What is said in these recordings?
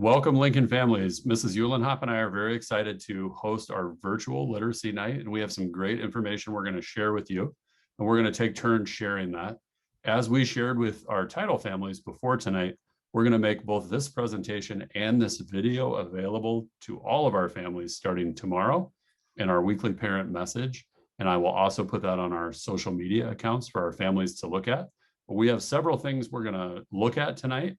Welcome, Lincoln families. Mrs. Uhlenhop and I are very excited to host our virtual literacy night, and we have some great information we're going to share with you, and we're going to take turns sharing that. As we shared with our title families before tonight, we're going to make both this presentation and this video available to all of our families starting tomorrow in our weekly parent message, and I will also put that on our social media accounts for our families to look at. But we have several things we're going to look at tonight.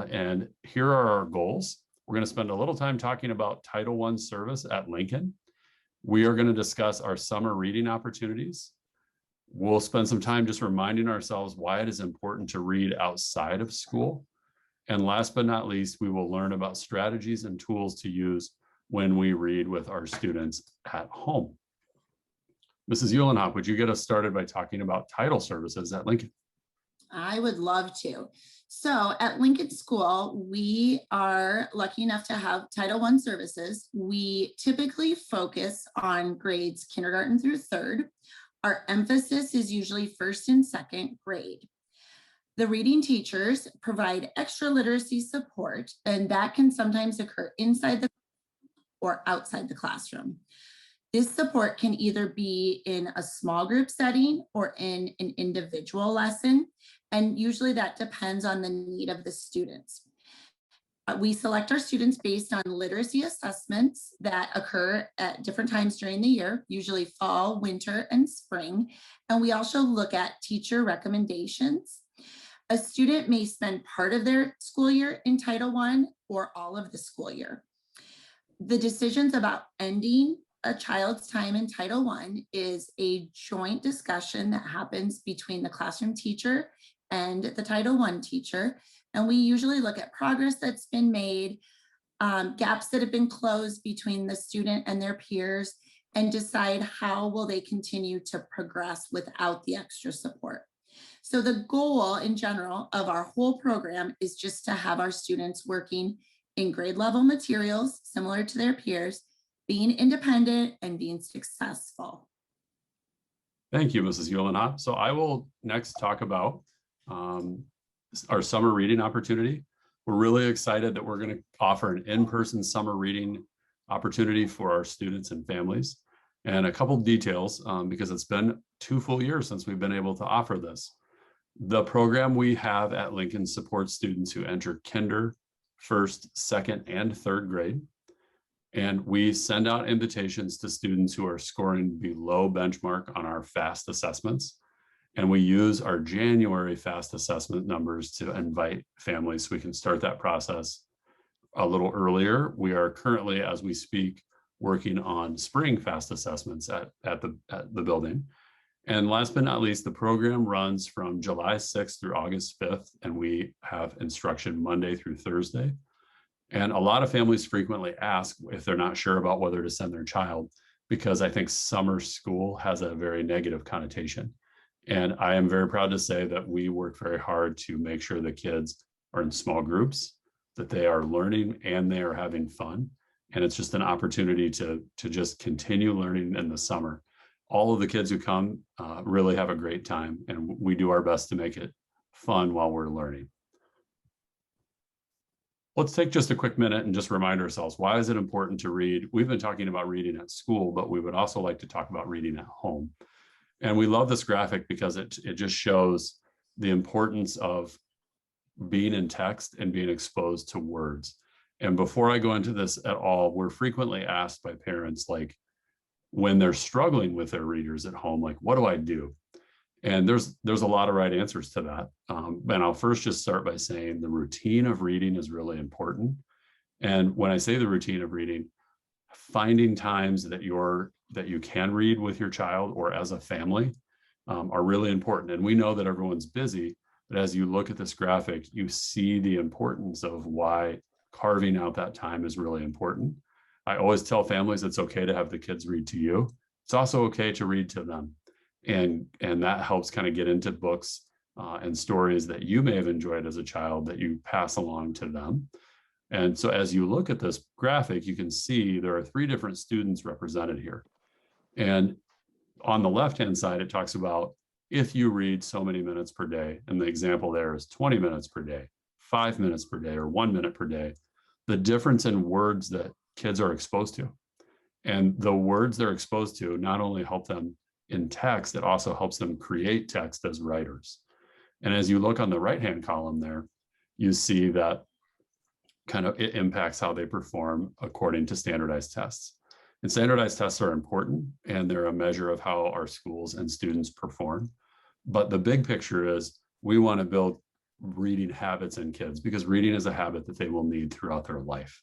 And here are our goals. We're going to spend a little time talking about Title I service at Lincoln. We are going to discuss our summer reading opportunities. We'll spend some time just reminding ourselves why it is important to read outside of school. And last but not least, we will learn about strategies and tools to use when we read with our students at home. Mrs. Uhlenhop, would you get us started by talking about title services at Lincoln? I would love to. So at Lincoln School, we are lucky enough to have Title I services. We typically focus on grades kindergarten through third. Our emphasis is usually first and second grade. The reading teachers provide extra literacy support, and that can sometimes occur inside the or outside the classroom. This support can either be in a small group setting or in an individual lesson, and usually that depends on the need of the students. We select our students based on literacy assessments that occur at different times during the year, usually fall, winter, and spring. And we also look at teacher recommendations. A student may spend part of their school year in Title I or all of the school year. The decisions about ending a child's time in Title I is a joint discussion that happens between the classroom teacher and the Title I teacher. And we usually look at progress that's been made, gaps that have been closed between the student and their peers, and decide how will they continue to progress without the extra support. So the goal in general of our whole program is just to have our students working in grade level materials similar to their peers, being independent and being successful. Thank you, Mrs. Uhlenhop. So I will next talk about our summer reading opportunity. We're really excited that we're going to offer an in-person summer reading opportunity for our students and families. And a couple details, because it's been 2 full years since we've been able to offer this. The program we have at Lincoln supports students who enter kinder, first, second, and third grade. And we send out invitations to students who are scoring below benchmark on our FAST assessments. And we use our January FAST assessment numbers to invite families so we can start that process a little earlier. We are currently, as we speak, working on spring FAST assessments at the building. And last but not least, the program runs from July 6th through August 5th, and we have instruction Monday through Thursday. And a lot of families frequently ask if they're not sure about whether to send their child, because I think summer school has a very negative connotation. And I am very proud to say that we work very hard to make sure the kids are in small groups, that they are learning and they are having fun. And it's just an opportunity to just continue learning in the summer. All of the kids who come really have a great time, and we do our best to make it fun while we're learning. Let's take just a quick minute and just remind ourselves, why is it important to read? We've been talking about reading at school, but we would also like to talk about reading at home. And we love this graphic because it just shows the importance of being in text and being exposed to words. And before I go into this at all, we're frequently asked by parents, like when they're struggling with their readers at home, like, what do I do? And there's a lot of right answers to that. And I'll first just start by saying the routine of reading is really important. And when I say the routine of reading, finding times that you can read with your child or as a family are really important. And we know that everyone's busy, but as you look at this graphic, you see the importance of why carving out that time is really important. I always tell families it's okay to have the kids read to you. It's also okay to read to them. And that helps kind of get into books and stories that you may have enjoyed as a child that you pass along to them. And so as you look at this graphic, you can see there are 3 different students represented here. And on the left-hand side, it talks about if you read so many minutes per day, and the example there is 20 minutes per day, 5 minutes per day, or 1 minute per day. the difference in words that kids are exposed to. And the words they're exposed to not only help them in text, it also helps them create text as writers. And as you look on the right-hand column there, you see that kind of it impacts how they perform according to standardized tests. And standardized tests are important, and they're a measure of how our schools and students perform. But the big picture is we want to build reading habits in kids, because reading is a habit that they will need throughout their life.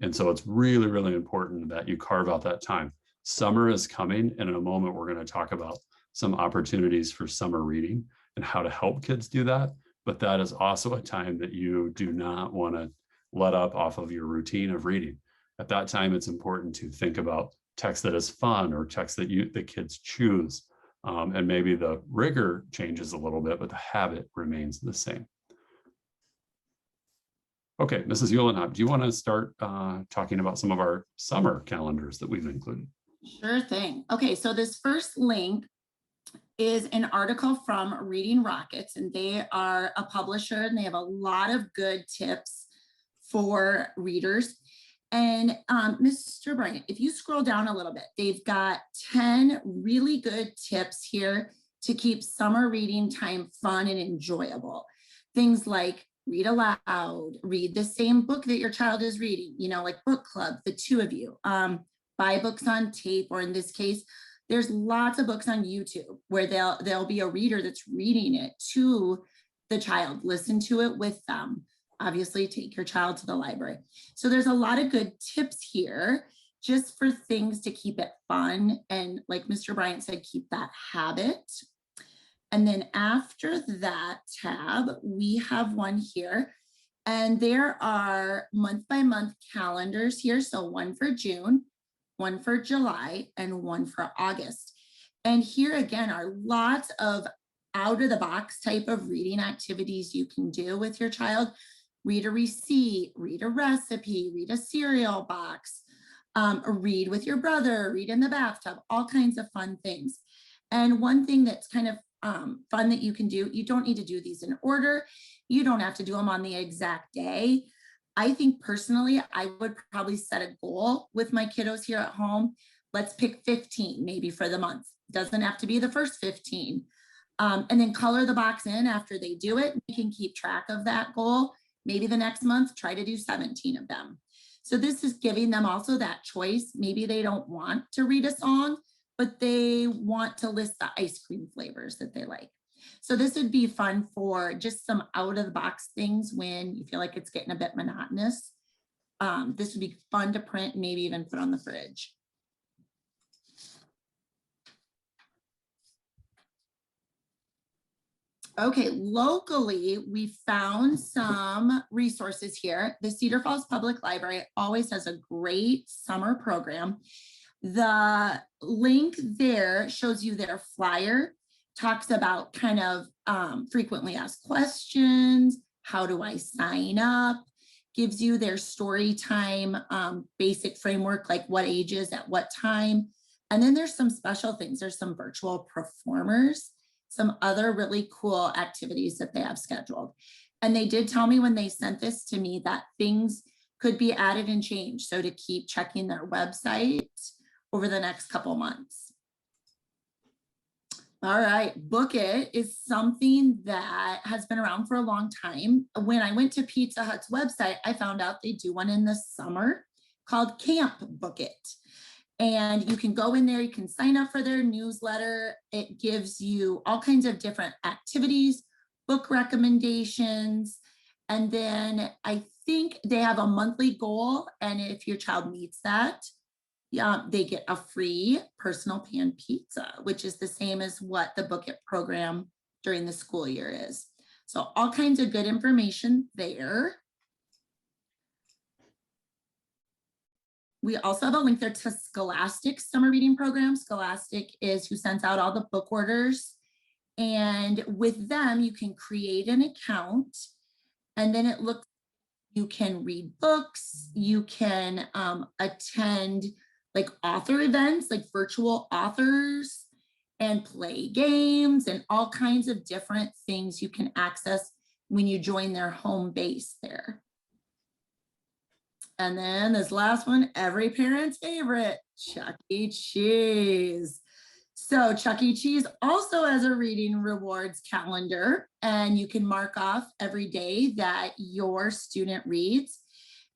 And so it's really, really important that you carve out that time. Summer is coming, and in a moment, we're going to talk about some opportunities for summer reading and how to help kids do that. But that is also a time that you do not want to let up off of your routine of reading. At that time, it's important to think about text that is fun, or text that the kids choose. And maybe the rigor changes a little bit, but the habit remains the same. Okay, Mrs. Uhlenhop, do you want to start talking about some of our summer calendars that we've included? Sure thing. Okay, so this first link is an article from Reading Rockets, and they are a publisher, and they have a lot of good tips for readers. And Mr. Bryant, if you scroll down a little bit, they've got 10 really good tips here to keep summer reading time fun and enjoyable. Things like read aloud, read the same book that your child is reading, like book club, the two of you, buy books on tape, or in this case, there's lots of books on YouTube where there'll be a reader that's reading it to the child, listen to it with them. Obviously, take your child to the library. So there's a lot of good tips here just for things to keep it fun. And like Mr. Bryant said, keep that habit. And then after that tab, we have one here. And there are month by month calendars here. So one for June, one for July, and one for August. And here again are lots of out of the box type of reading activities you can do with your child. Read a receipt, read a recipe, read a cereal box, read with your brother, read in the bathtub, all kinds of fun things. And one thing that's kind of fun that you can do, you don't need to do these in order. You don't have to do them on the exact day. I think personally, I would probably set a goal with my kiddos here at home. Let's pick 15 maybe for the month. Doesn't have to be the first 15. And then color the box in after they do it. You can keep track of that goal. Maybe the next month, try to do 17 of them. So this is giving them also that choice. Maybe they don't want to read a song, but they want to list the ice cream flavors that they like. So this would be fun for just some out of the box things when you feel like it's getting a bit monotonous. This would be fun to print, maybe even put on the fridge. Okay, locally, we found some resources here. The Cedar Falls Public Library always has a great summer program. The link there shows you their flyer, talks about kind of frequently asked questions, how do I sign up, gives you their story time basic framework, like what ages at what time. And then there's some special things. There's some virtual performers, some other really cool activities that they have scheduled. And they did tell me when they sent this to me that things could be added and changed. So to keep checking their website over the next couple months. All right, Book It is something that has been around for a long time. When I went to Pizza Hut's website, I found out they do one in the summer called Camp Book It. And you can go in there, you can sign up for their newsletter. It gives you all kinds of different activities, book recommendations. And then I think they have a monthly goal. And if your child meets that, they get a free personal pan pizza, which is the same as what the Book It program during the school year is. So all kinds of good information there. We also have a link there to Scholastic summer reading program. Scholastic is who sends out all the book orders. And with them, you can create an account, and then it looks, you can read books, you can attend like author events, like virtual authors, and play games, and all kinds of different things you can access when you join their home base there. And then this last one, every parent's favorite, Chuck E. Cheese. So Chuck E. Cheese also has a reading rewards calendar, and you can mark off every day that your student reads.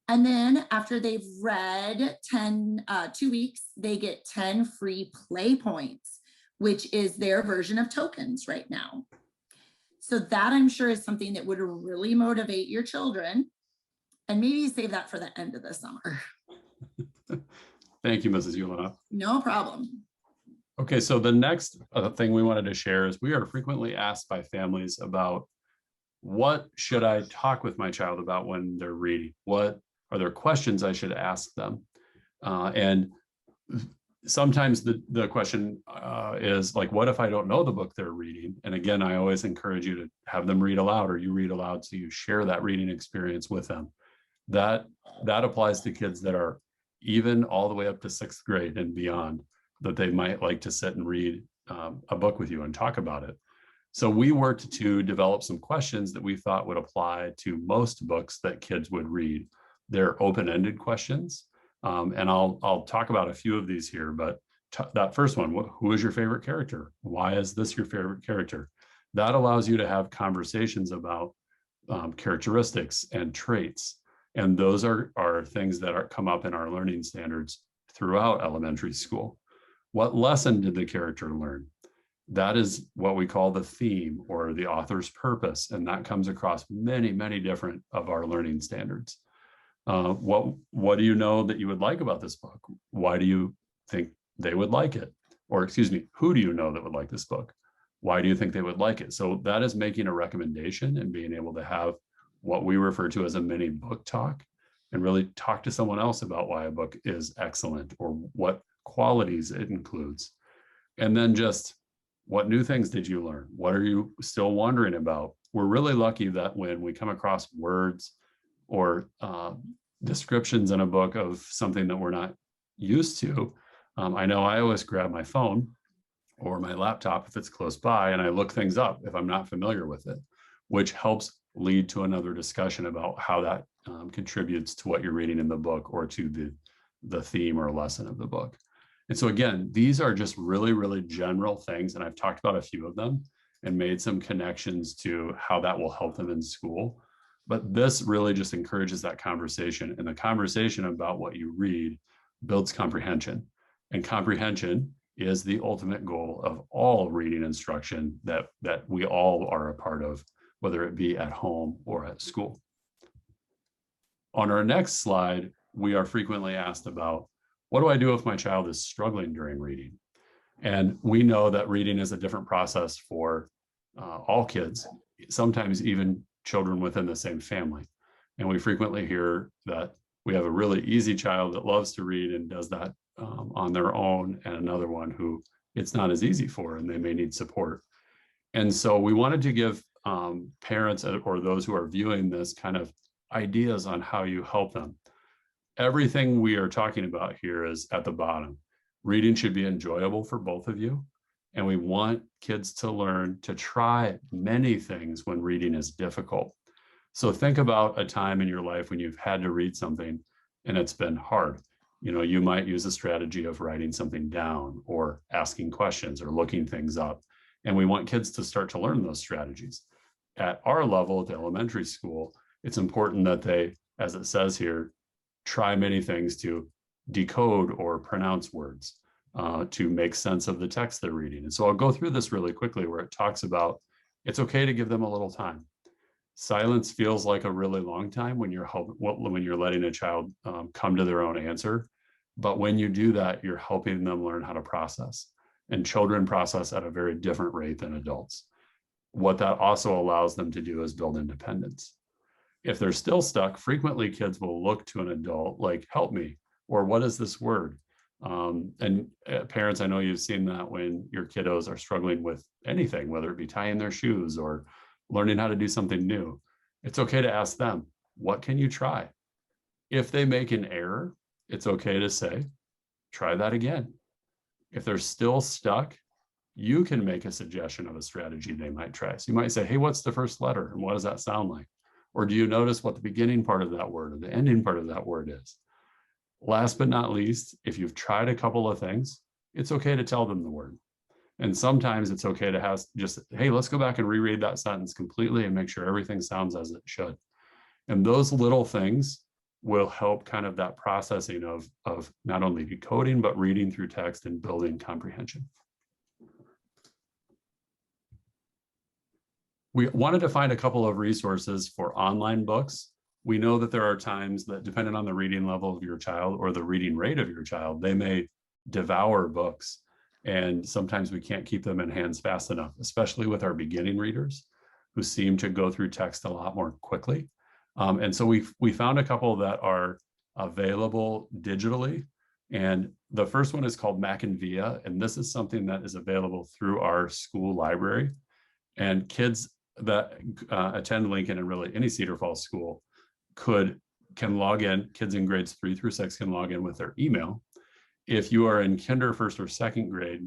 And then after they've read 2 weeks, they get 10 free play points, which is their version of tokens right now. So that, I'm sure, is something that would really motivate your children. And maybe save that for the end of the summer. Thank you, Mrs. Ulinoff. No problem. Okay, so the next thing we wanted to share is we are frequently asked by families about what should I talk with my child about when they're reading? What are there questions I should ask them? And sometimes the question is like, what if I don't know the book they're reading? And again, I always encourage you to have them read aloud, or you read aloud so you share that reading experience with them. That applies to kids that are even all the way up to 6th grade and beyond, that they might like to sit and read a book with you and talk about it. So we worked to develop some questions that we thought would apply to most books that kids would read. They're open-ended questions. And I'll talk about a few of these here, but that first one, who is your favorite character? Why is this your favorite character? That allows you to have conversations about characteristics and traits. And those are things that come up in our learning standards throughout elementary school. What lesson did the character learn? That is what we call the theme or the author's purpose. And that comes across many, many different of our learning standards. What do you know that you would like about this book? Why do you think they would like it? Or excuse me, who do you know that would like this book? Why do you think they would like it? So that is making a recommendation and being able to have what we refer to as a mini book talk, and really talk to someone else about why a book is excellent or what qualities it includes. And then just, what new things did you learn? What are you still wondering about? We're really lucky that when we come across words or descriptions in a book of something that we're not used to, I know I always grab my phone or my laptop if it's close by, and I look things up if I'm not familiar with it, which helps lead to another discussion about how that contributes to what you're reading in the book or to the theme or lesson of the book. And so again, these are just really, really general things, and I've talked about a few of them and made some connections to how that will help them in school. But this really just encourages that conversation, and the conversation about what you read builds comprehension. And comprehension is the ultimate goal of all reading instruction that we all are a part of, whether it be at home or at school. On our next slide, we are frequently asked about, what do I do if my child is struggling during reading? And we know that reading is a different process for all kids, sometimes even children within the same family. And we frequently hear that we have a really easy child that loves to read and does that on their own, and another one who it's not as easy for and they may need support. And so we wanted to give parents or those who are viewing this kind of ideas on how you help them. Everything we are talking about here is at the bottom. Reading should be enjoyable for both of you. And we want kids to learn to try many things when reading is difficult. So think about a time in your life when you've had to read something and it's been hard. You know, you might use a strategy of writing something down or asking questions or looking things up. And we want kids to start to learn those strategies. At our level at the elementary school, it's important that they, as it says here, try many things to decode or pronounce words, to make sense of the text they're reading. And so I'll go through this really quickly where it talks about it's okay to give them a little time. Silence feels like a really long time when you're letting a child come to their own answer. But when you do that, you're helping them learn how to process. And children process at a very different rate than adults. What that also allows them to do is build independence. If they're still stuck, frequently kids will look to an adult like, help me, or what is this word? And parents, I know you've seen that when your kiddos are struggling with anything, whether it be tying their shoes or learning how to do something new. It's okay to ask them, what can you try? If they make an error, it's okay to say, try that again. If they're still stuck, you can make a suggestion of a strategy they might try. So you might say, hey, what's the first letter? And what does that sound like? Or do you notice what the beginning part of that word or the ending part of that word is? Last but not least, if you've tried a couple of things, it's okay to tell them the word. And sometimes it's okay to have just, hey, let's go back and reread that sentence completely and make sure everything sounds as it should. And those little things will help kind of that processing of not only decoding, but reading through text and building comprehension. We wanted to find a couple of resources for online books. We know that there are times that, depending on the reading level of your child or the reading rate of your child, they may devour books. And sometimes we can't keep them in hands fast enough, especially with our beginning readers who seem to go through text a lot more quickly. And so we found a couple that are available digitally. And the first one is called Macinvia. And this is something that is available through our school library. And kids that attend Lincoln and really any Cedar Falls school can log in. Kids in grades 3 through 6 can log in with their email. If you are in kinder, first or second grade,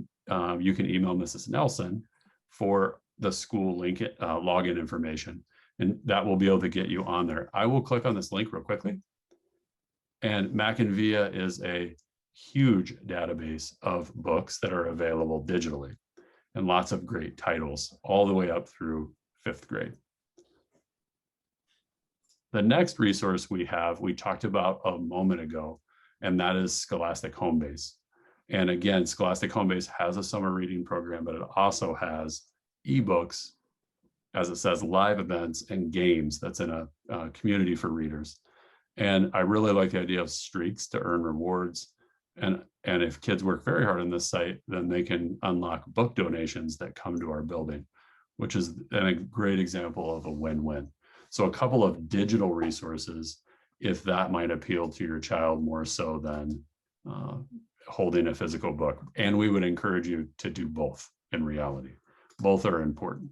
you can email Mrs. Nelson for the school Lincoln login information, and that will be able to get you on there. I will click on this link real quickly. And Macinvia is a huge database of books that are available digitally, and lots of great titles all the way up through 5th grade. The next resource we talked about a moment ago, and that is Scholastic Homebase. And again, Scholastic Homebase has a summer reading program, but it also has ebooks, as it says, live events and games that's in a community for readers. And I really like the idea of streaks to earn rewards. And if kids work very hard on this site, then they can unlock book donations that come to our building, which is a great example of a win-win. So a couple of digital resources, if that might appeal to your child more so than holding a physical book. And we would encourage you to do both in reality. Both are important.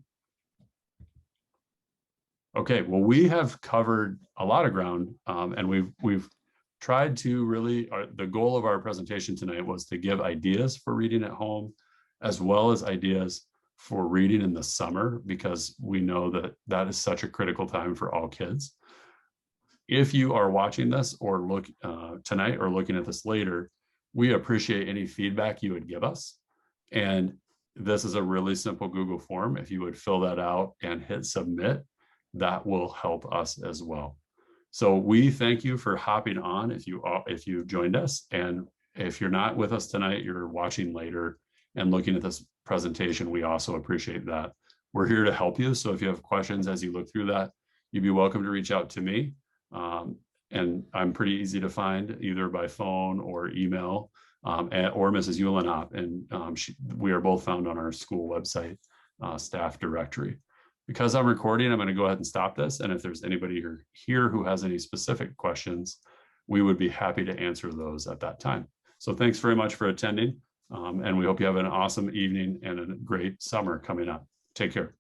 Okay, well, we have covered a lot of ground, and we've tried to really, the goal of our presentation tonight was to give ideas for reading at home, as well as ideas for reading in the summer, because we know that that is such a critical time for all kids. If you are watching this or look tonight or looking at this later, we appreciate any feedback you would give us. And this is a really simple Google form. If you would fill that out and hit submit, that will help us as well. So we thank you for hopping on if you've joined us. And if you're not with us tonight, you're watching later and looking at this presentation, we also appreciate that. We're here to help you. So if you have questions as you look through that, you'd be welcome to reach out to me. And I'm pretty easy to find either by phone or email, or Mrs. Uhlenhop. And we are both found on our school website staff directory. Because I'm recording, I'm going to go ahead and stop this. And if there's anybody here who has any specific questions, we would be happy to answer those at that time. So thanks very much for attending. And we hope you have an awesome evening and a great summer coming up. Take care.